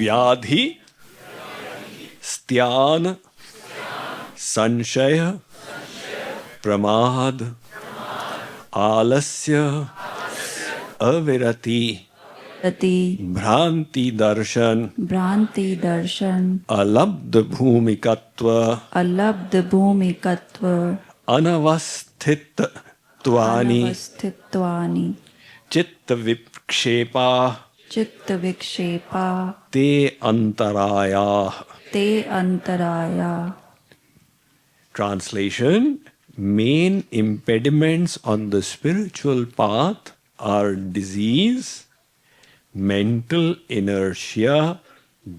Vyadhi, Styan, Sanshaya, Pramad, Alasya, Avirati, Bhranti Darshan, Alabdha Bhumikatva, Anavasthitvani, Chitta Vikshepa, Te Antaraya. Translation: main impediments on the spiritual path are disease, mental inertia,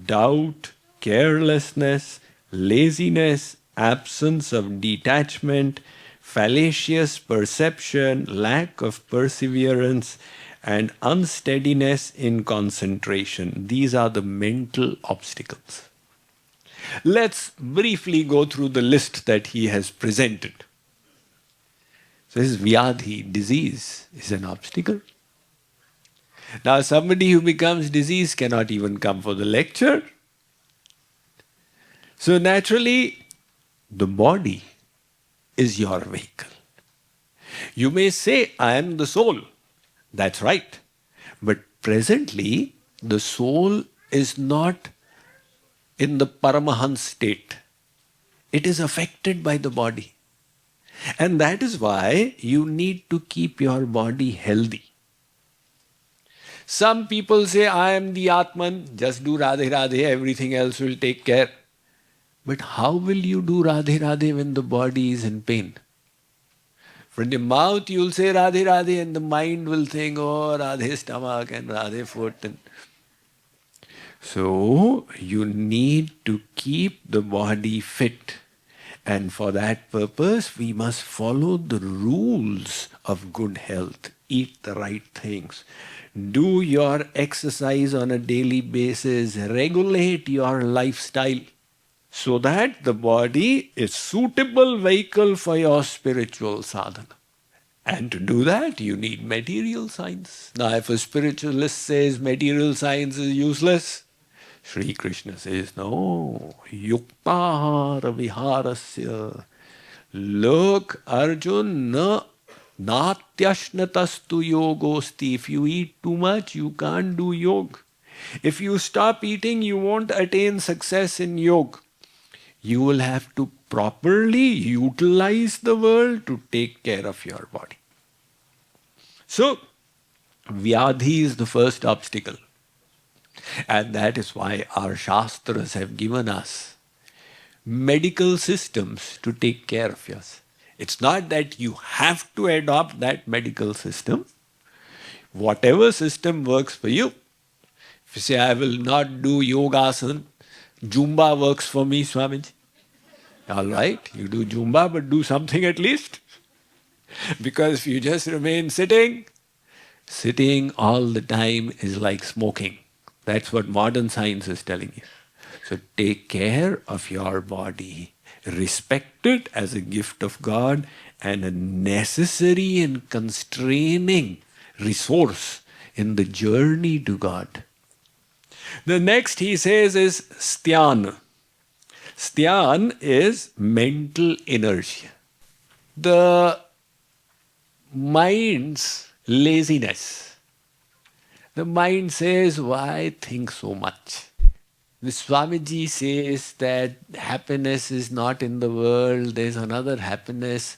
doubt, carelessness, laziness, absence of detachment, fallacious perception, lack of perseverance, and unsteadiness in concentration. These are the mental obstacles. Let's briefly go through the list that he has presented. So his vyadhi, disease, is an obstacle. Now somebody who becomes diseased cannot even come for the lecture. So naturally, the body is your vehicle. You may say, I am the soul. That's right. But presently, the soul is not in the Paramahans state. It is affected by the body. And that is why you need to keep your body healthy. Some people say, I am the Atman, just do Radhe Radhe, everything else will take care. But how will you do Radhe Radhe when the body is in pain? From the mouth you will say Radhe Radhe and the mind will think, oh, Radhe stomach and Radhe foot. So you need to keep the body fit. And for that purpose, we must follow the rules of good health. Eat the right things. Do your exercise on a daily basis. Regulate your lifestyle so that the body is suitable vehicle for your spiritual sadhana. And to do that, you need material science. Now, if a spiritualist says material science is useless, Sri Krishna says, no, yuktahara viharasya. Look, Arjun, natyashnatastu yogosti. If you eat too much, you can't do yoga. If you stop eating, you won't attain success in yoga. You will have to properly utilize the world to take care of your body. So, vyadhi is the first obstacle. And that is why our Shastras have given us medical systems to take care of yours. It's not that you have to adopt that medical system. Whatever system works for you. If you say, I will not do yogasana, Zumba works for me, Swamiji. All right, you do Zumba, but do something at least. Because if you just remain sitting all the time is like smoking. That's what modern science is telling you. So take care of your body. Respect it as a gift of God and a necessary and constraining resource in the journey to God. The next he says is styan. Styan is mental inertia. The mind's laziness. The mind says, why think so much? The Swamiji says that happiness is not in the world, there's another happiness.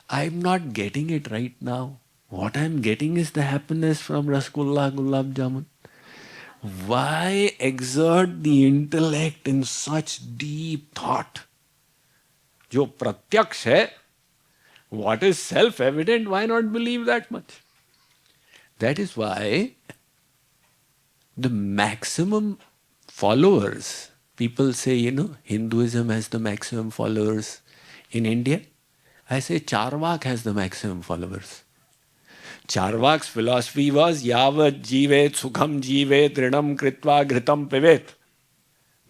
I'm not getting it right now. What I'm getting is the happiness from Rasgulla, Gulab Jamun. Why exert the intellect in such deep thought? Jo pratyaksh hai, what is self-evident, why not believe that much? That is why the maximum followers, people say, Hinduism has the maximum followers in India. I say Charvak has the maximum followers. Charvak's philosophy was yavat jivet sukham jivet rinam kritva ghritam pivet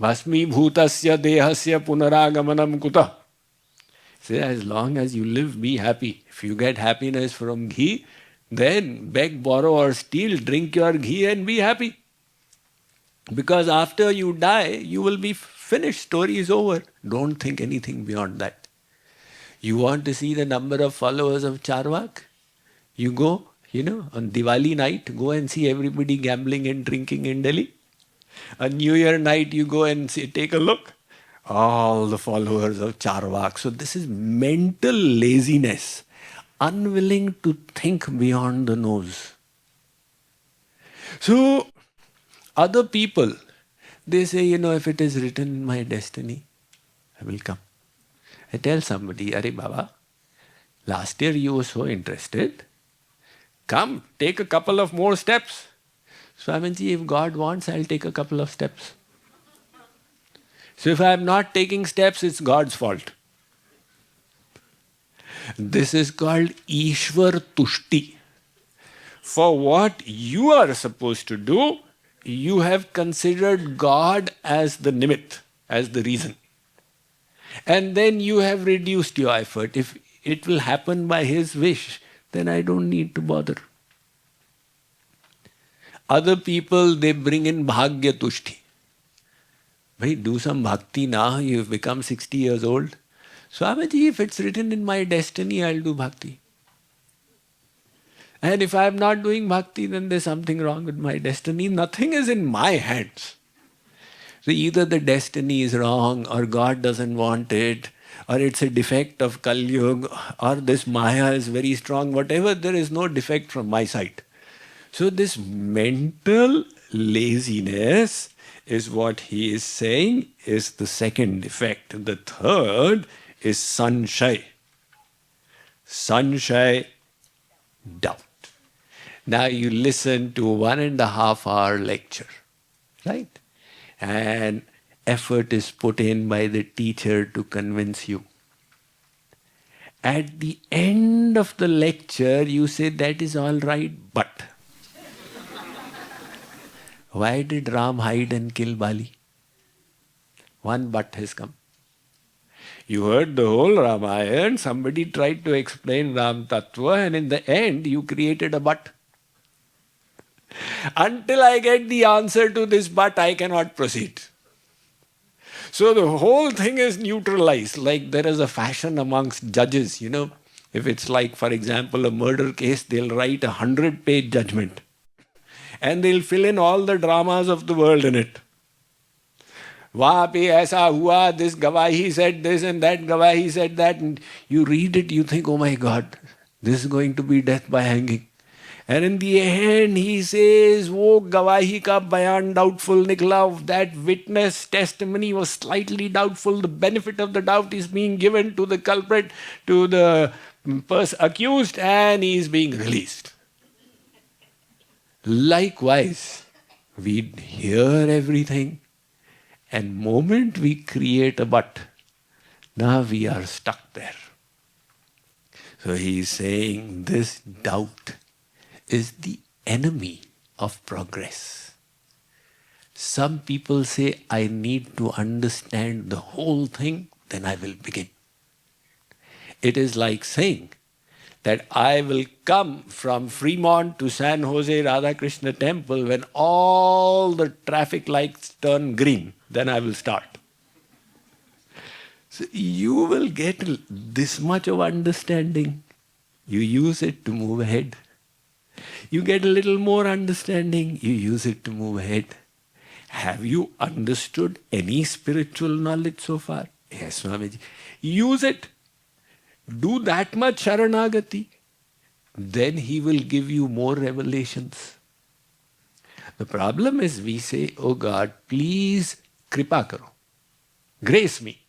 bhasmi bhutasya dehasya punaragamanam kuta. Say, as long as you live, be happy. If you get happiness from ghee, then beg, borrow or steal, drink your ghee and be happy. Because after you die, you will be finished. Story is over. Don't think anything beyond that. You want to see the number of followers of Charvak? You go, on Diwali night, go and see everybody gambling and drinking in Delhi. On New Year night, you go and see, take a look. All the followers of Charvak. So this is mental laziness, unwilling to think beyond the nose. So other people, they say, if it is written in my destiny, I will come. I tell somebody, Are Baba, last year you were so interested. Come, take a couple of more steps. Swamiji, if God wants, I'll take a couple of steps. So if I'm not taking steps, it's God's fault. This is called Ishwar Tushti. For what you are supposed to do, you have considered God as the nimit, as the reason. And then you have reduced your effort. If it will happen by His wish, then I don't need to bother. Other people, they bring in Bhagya Tushti. Bhai, do some bhakti now, you've become 60 years old. Swamiji, if it's written in my destiny, I'll do bhakti. And if I'm not doing bhakti, then there's something wrong with my destiny. Nothing is in my hands. So either the destiny is wrong, or God doesn't want it, or it's a defect of Kali Yuga, or this Maya is very strong, whatever, there is no defect from my side. So this mental laziness is what he is saying is the second defect. The third is sanshay. Sanshay, doubt. Now you listen to 1.5 hour lecture, right? And effort is put in by the teacher to convince you. At the end of the lecture, you say, that is all right, but why did Ram hide and kill Bali? One but has come. You heard the whole Ramayana, somebody tried to explain Ram Tattva, and in the end, you created a but. Until I get the answer to this but, I cannot proceed. So the whole thing is neutralized. Like there is a fashion amongst judges, If it's like, for example, a murder case, they'll write a 100-page judgment. And they'll fill in all the dramas of the world in it. Wahan pe aisa hua, this gavahi said this and that gavahi said that. And you read it, you think, oh my God, this is going to be death by hanging. And in the end, he says, wo gavahi ka bayan doubtful nikla, that witness testimony was slightly doubtful. The benefit of the doubt is being given to the culprit, to the accused, and he is being released. Likewise, we hear everything, and moment we create a but, now we are stuck there. So he is saying this doubt is the enemy of progress. Some people say, I need to understand the whole thing, then I will begin. It is like saying that I will come from Fremont to San Jose Radha Krishna temple when all the traffic lights turn green, then I will start. So you will get this much of understanding. You use it to move ahead. You get a little more understanding, you use it to move ahead. Have you understood any spiritual knowledge so far? Yes, Swamiji. Use it. Do that much Sharanagati. Then he will give you more revelations. The problem is we say, oh God, please kripa karo. Grace me.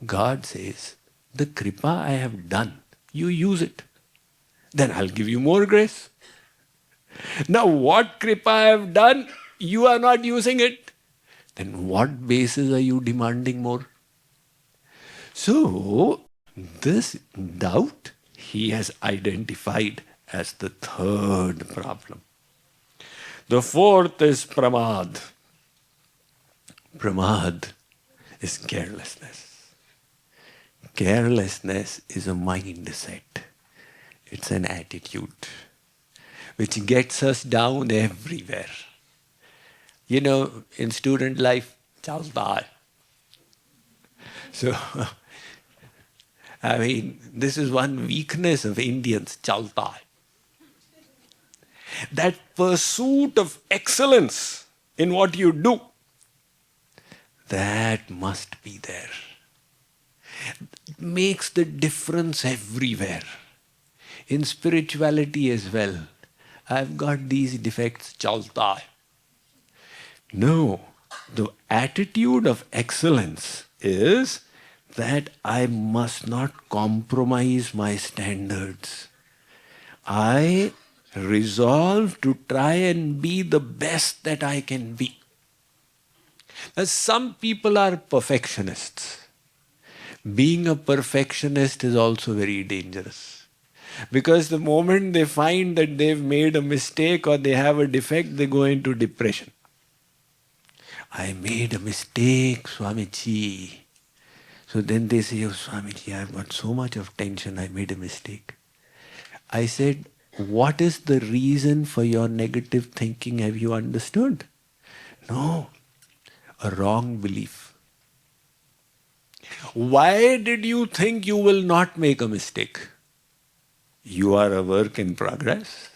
God says, the kripa I have done, you use it. Then I'll give you more grace. Now what kripa I have done, you are not using it. Then what basis are you demanding more? So, this doubt he has identified as the third problem. The fourth is pramad. Pramad is carelessness. Carelessness is a mindset. It's an attitude which gets us down everywhere. You know, in student life, chalta hai. So, I mean, this is one weakness of Indians, chalta hai. That pursuit of excellence in what you do, that must be there. It makes the difference everywhere. In spirituality as well. I've got these defects, chalta hai. No, the attitude of excellence is that I must not compromise my standards. I resolve to try and be the best that I can be. Some people are perfectionists. Being a perfectionist is also very dangerous. Because the moment they find that they've made a mistake or they have a defect, they go into depression. I made a mistake, Swamiji. So then they say, oh Swamiji, I've got so much of tension, I made a mistake. I said, what is the reason for your negative thinking? Have you understood? No, a wrong belief. Why did you think you will not make a mistake? You are a work in progress.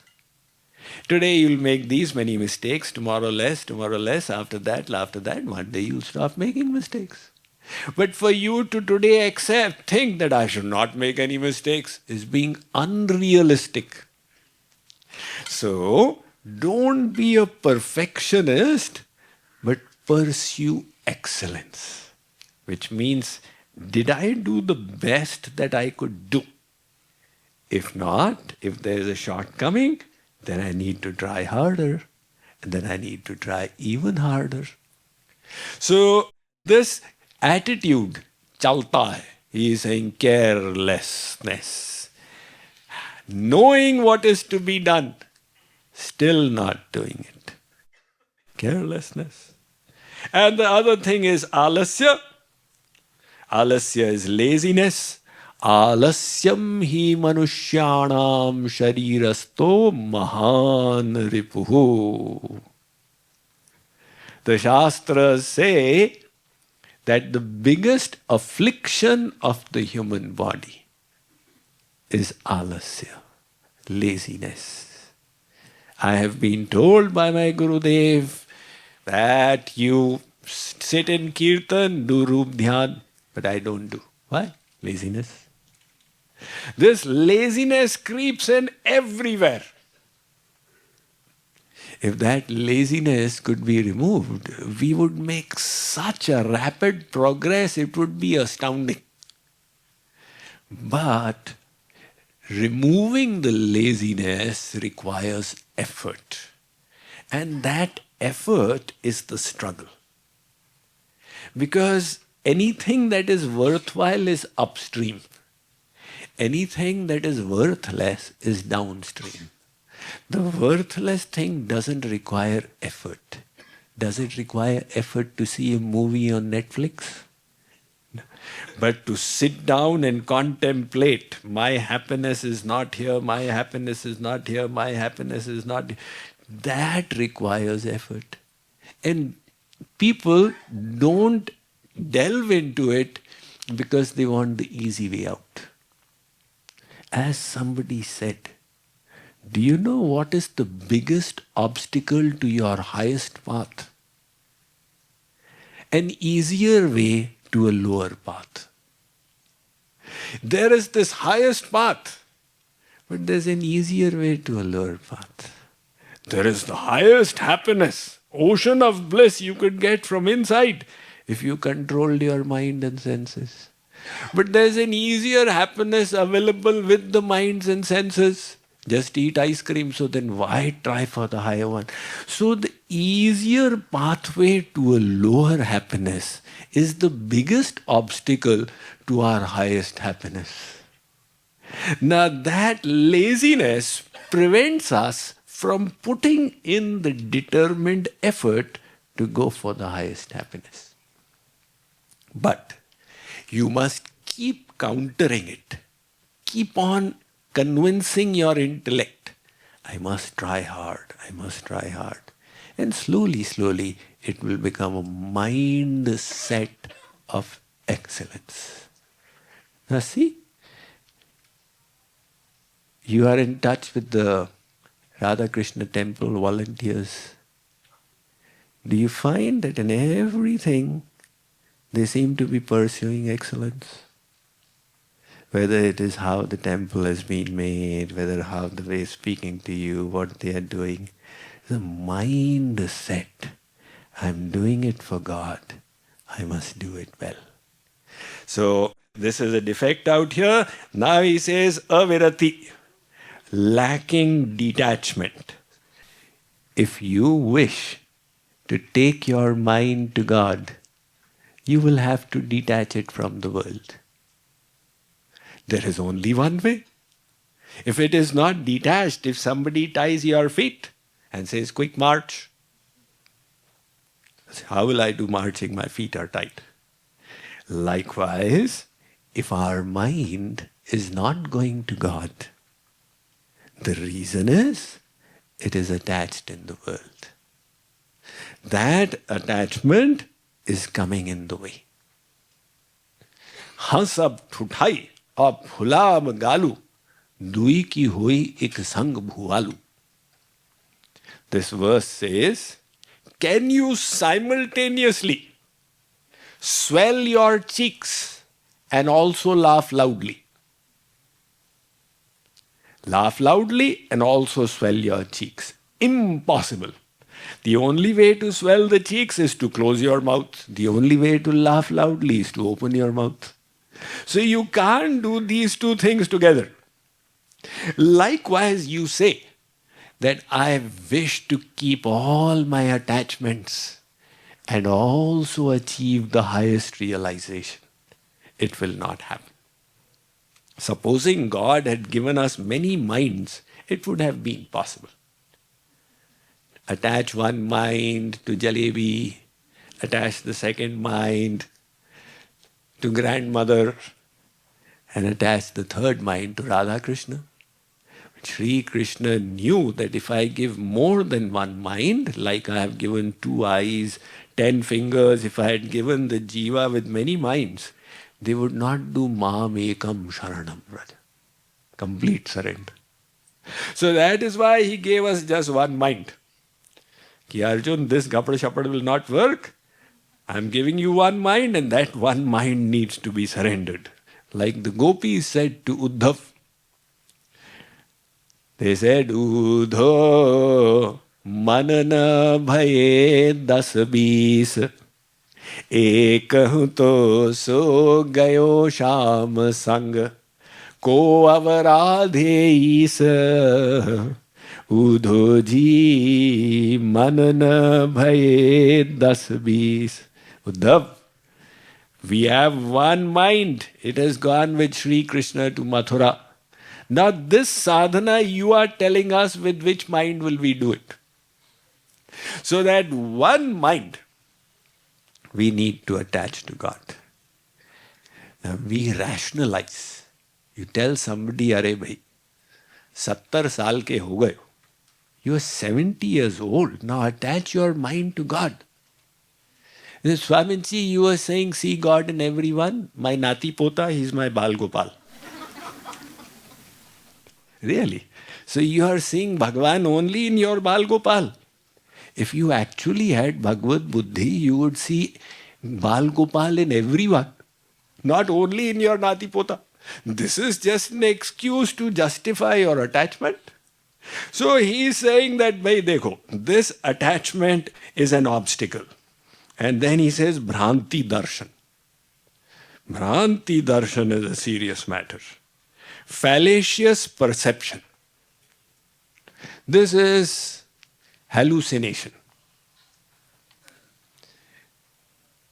Today you'll make these many mistakes, tomorrow less, after that, one day you'll stop making mistakes. But for you to today think that I should not make any mistakes is being unrealistic. So, don't be a perfectionist, but pursue excellence. Which means, did I do the best that I could do? If not, if there is a shortcoming, then I need to try harder. And then I need to try even harder. So, this attitude, chalta hai, he is saying carelessness. Knowing what is to be done, still not doing it. Carelessness. And the other thing is alasya. Alasya is laziness. Alasyam hi manushyanam sharirasto mahan ripuhu. The Shastras say that the biggest affliction of the human body is alasya, laziness. I have been told by my Gurudev that you sit in kirtan, do roop dhyan, but I don't do. Why? Laziness. This laziness creeps in everywhere. If that laziness could be removed, we would make such a rapid progress, it would be astounding. But removing the laziness requires effort. And that effort is the struggle. Because anything that is worthwhile is upstream. Anything that is worthless is downstream. The worthless thing doesn't require effort. Does it require effort to see a movie on Netflix? No. But to sit down and contemplate, my happiness is not here, my happiness is not here, my happiness is not here, that requires effort. And people don't delve into it because they want the easy way out. As somebody said, do you know what is the biggest obstacle to your highest path? An easier way to a lower path. There is this highest path, but there's an easier way to a lower path. There is the highest happiness, ocean of bliss you could get from inside if you controlled your mind and senses. But there's an easier happiness available with the minds and senses. Just eat ice cream, so then why try for the higher one? So the easier pathway to a lower happiness is the biggest obstacle to our highest happiness. Now that laziness prevents us from putting in the determined effort to go for the highest happiness. But you must keep countering it. Keep on convincing your intellect. I must try hard, I must try hard. And slowly, slowly, it will become a mindset of excellence. Now see, you are in touch with the Radha Krishna temple volunteers. Do you find that in everything they seem to be pursuing excellence? Whether it is how the temple has been made, whether how the way speaking to you, what they are doing, the mindset. I'm doing it for God. I must do it well. So this is a defect out here. Now he says avirati, lacking detachment. If you wish to take your mind to God, you will have to detach it from the world. There is only one way. If it is not detached, if somebody ties your feet and says, quick march, how will I do marching? My feet are tight. Likewise, if our mind is not going to God, the reason is it is attached in the world. That attachment is coming in the way. Hans ab thuthai ab hulam galu dui ki hui ik sang bhualu. This verse says, can you simultaneously swell your cheeks and also laugh loudly? Laugh loudly and also swell your cheeks. Impossible. The only way to swell the cheeks is to close your mouth. The only way to laugh loudly is to open your mouth. So you can't do these two things together. Likewise, you say that I wish to keep all my attachments and also achieve the highest realization. It will not happen. Supposing God had given us many minds, it would have been possible. Attach one mind to jalebi, attach the second mind to grandmother, and attach the third mind to Radha Krishna. Sri Krishna knew that if I give more than one mind, like I have given 2 eyes, 10 fingers, if I had given the jiva with many minds, they would not do Mam Ekam Sharanam Vraja. Complete surrender. So that is why he gave us just one mind. Ki Arjun, this gapad shapad will not work. I am giving you one mind, and that one mind needs to be surrendered. Like the gopis said to Uddhav, they said, Udho manana bhaye das bis, ekahu to so gayo sham sang, ko avaradhe is, Udho ji manana bhaye das bis. Uddhav, we have one mind. It has gone with Sri Krishna to Mathura. Now this sadhana you are telling us with which mind will we do it? So that one mind we need to attach to God. Now we rationalize. You tell somebody, Are bhai, 70 saal ke ho gaye. You are 70 years old. Now attach your mind to God. Swamiji, you are saying, see God in everyone. My Nati Pota, he is my Bal Gopal. Really? So you are seeing Bhagavan only in your Bal Gopal. If you actually had Bhagavad Buddhi, you would see Bal Gopal in everyone. Not only in your Nati Pota. This is just an excuse to justify your attachment. So he is saying that, bhai dekho, this attachment is an obstacle. And then he says, Bhranti Darshan. Bhranti Darshan is a serious matter. Fallacious perception. This is hallucination.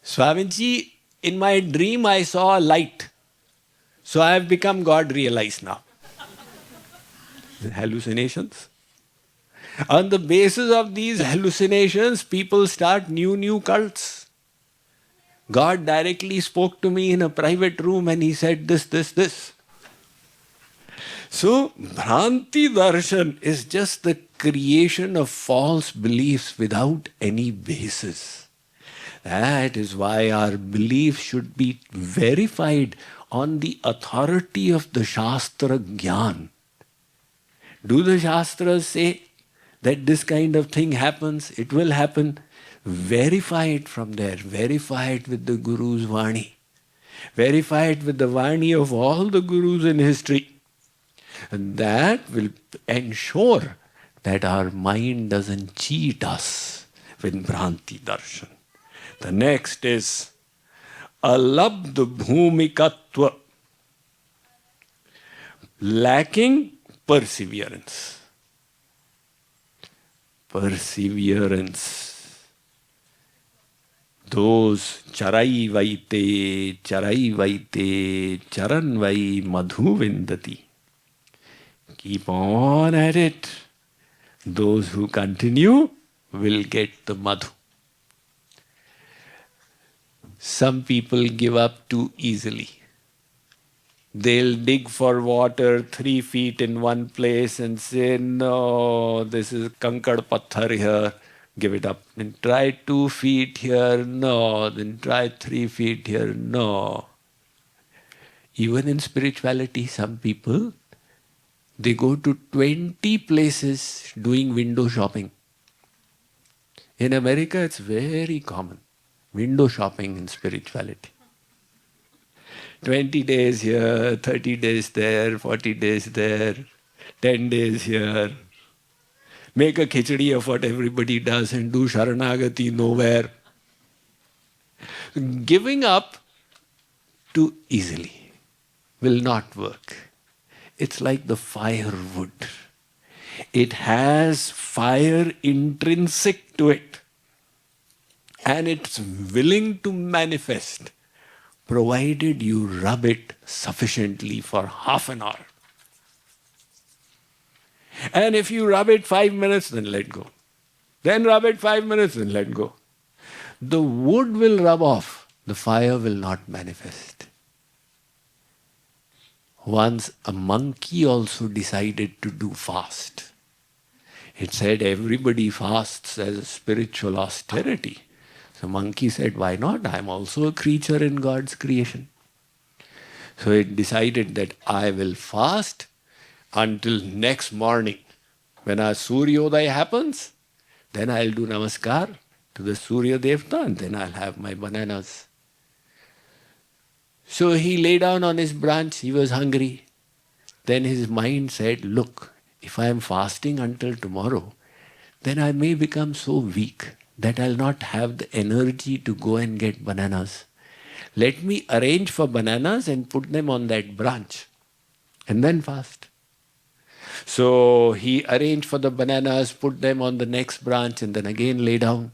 Swamiji, in my dream I saw a light. So I have become God realized now. Hallucinations. On the basis of these hallucinations, people start new cults. God directly spoke to me in a private room and he said this. So, Bhranti Darshan is just the creation of false beliefs without any basis. That is why our belief should be verified on the authority of the Shastra Gyan. Do the Shastras say that this kind of thing happens? It will happen. Verify it from there. Verify it with the Guru's Vani. Verify it with the Vani of all the Gurus in history. And that will ensure that our mind doesn't cheat us with Bhranti Darshan. The next is alabd bhumikatva, lacking perseverance. Perseverance. Those charai vaite, charan vai madhu vindati. Keep on at it. Those who continue will get the madhu. Some people give up too easily. They'll dig for water 3 feet in one place and say, no, this is kankad patthar here, give it up. Then try 2 feet here, no. Then try 3 feet here, no. Even in spirituality, some people, they go to 20 places doing window shopping. In America, it's very common. Window shopping in spirituality. 20 days here, 30 days there, 40 days there, 10 days here. Make a khichdi of what everybody does and do sharanagati nowhere. Giving up too easily will not work. It's like the firewood. It has fire intrinsic to it. And it's willing to manifest, provided you rub it sufficiently for half an hour. And if you rub it 5 minutes, then let go. Then rub it 5 minutes, then let go. The wood will rub off, the fire will not manifest. Once a monkey also decided to do fast. It said everybody fasts as a spiritual austerity. So monkey said, why not? I am also a creature in God's creation. So it decided that I will fast until next morning. When our Suryodaya happens, then I'll do namaskar to the Surya Devta and then I'll have my bananas. So he lay down on his branch, he was hungry. Then his mind said, look, if I am fasting until tomorrow, then I may become so weak that I'll not have the energy to go and get bananas. Let me arrange for bananas and put them on that branch and then fast. So he arranged for the bananas, put them on the next branch and then again lay down.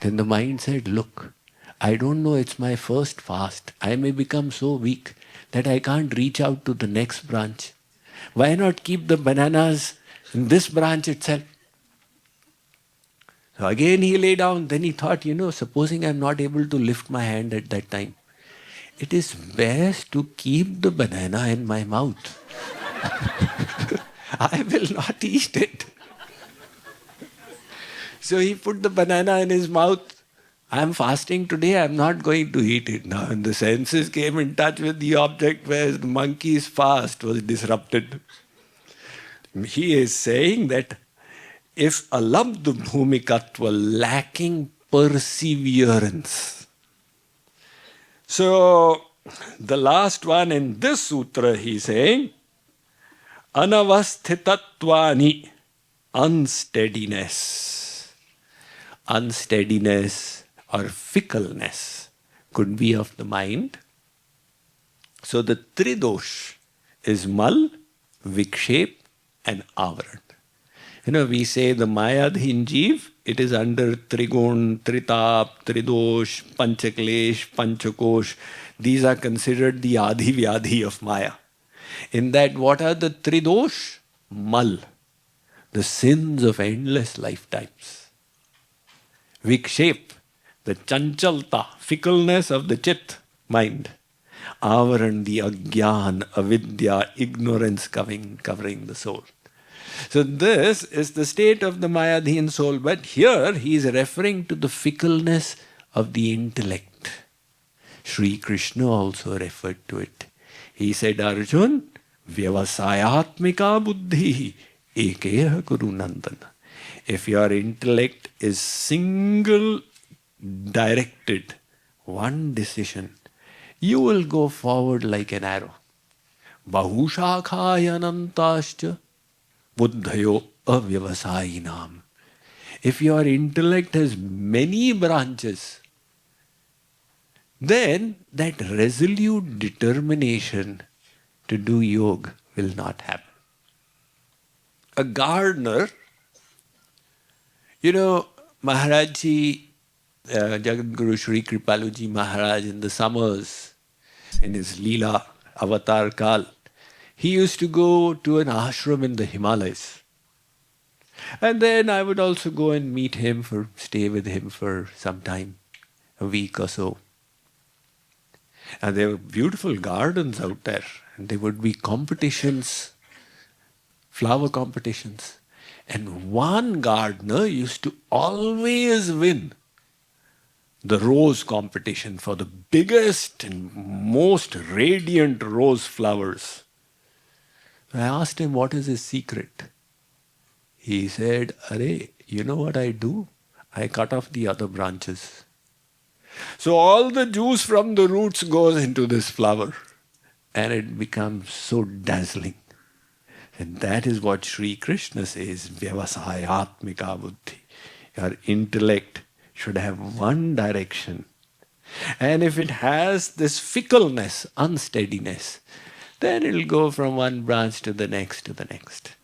Then the mind said, look, I don't know, it's my first fast. I may become so weak that I can't reach out to the next branch. Why not keep the bananas in this branch itself? So again he lay down, then he thought, supposing I'm not able to lift my hand at that time, it is best to keep the banana in my mouth. I will not eat it. So he put the banana in his mouth. I'm fasting today, I'm not going to eat it. Now when the senses came in touch with the object where the monkey's fast was disrupted. He is saying that if alabd bhumikatva, lacking perseverance. So the last one in this sutra he's saying, anavasthitattvani, unsteadiness. Unsteadiness or fickleness could be of the mind. So the tridosh is mal, vikshep and avaran. We say the mayadhin jeev, it is under trigun, tritap, tridosh, panchaklesh, panchakosh. These are considered the adhi vyadhi of maya. In that, what are the tridosh? Mal, the sins of endless lifetimes. Vikshep, the chanchalta, fickleness of the chit, mind. Avaran, the agyan, avidya, ignorance covering the soul. So this is the state of the Mayadhin soul. But here he is referring to the fickleness of the intellect. Sri Krishna also referred to it. He said, Arjun, vyavasayatmika buddhi ekeha kuru nandana. If your intellect is single directed, one decision, you will go forward like an arrow. Bahushakhayanantascha buddhayo avyavasayinam. If your intellect has many branches, then that resolute determination to do yoga will not happen. A gardener, Maharajji, Jagadguru Sri Kripaluji Maharaj in the summers, in his Leela Avatar Kal, he used to go to an ashram in the Himalayas. And then I would also go and meet him, stay with him for some time, a week or so. And there were beautiful gardens out there. And there would be competitions, flower competitions. And one gardener used to always win the rose competition for the biggest and most radiant rose flowers. I asked him, what is his secret? He said, Arey, you know what I do? I cut off the other branches. So all the juice from the roots goes into this flower and it becomes so dazzling. And that is what Sri Krishna says, vyavasayatmika buddhi. Your intellect should have one direction. And if it has this fickleness, unsteadiness, then it will go from one branch to the next to the next.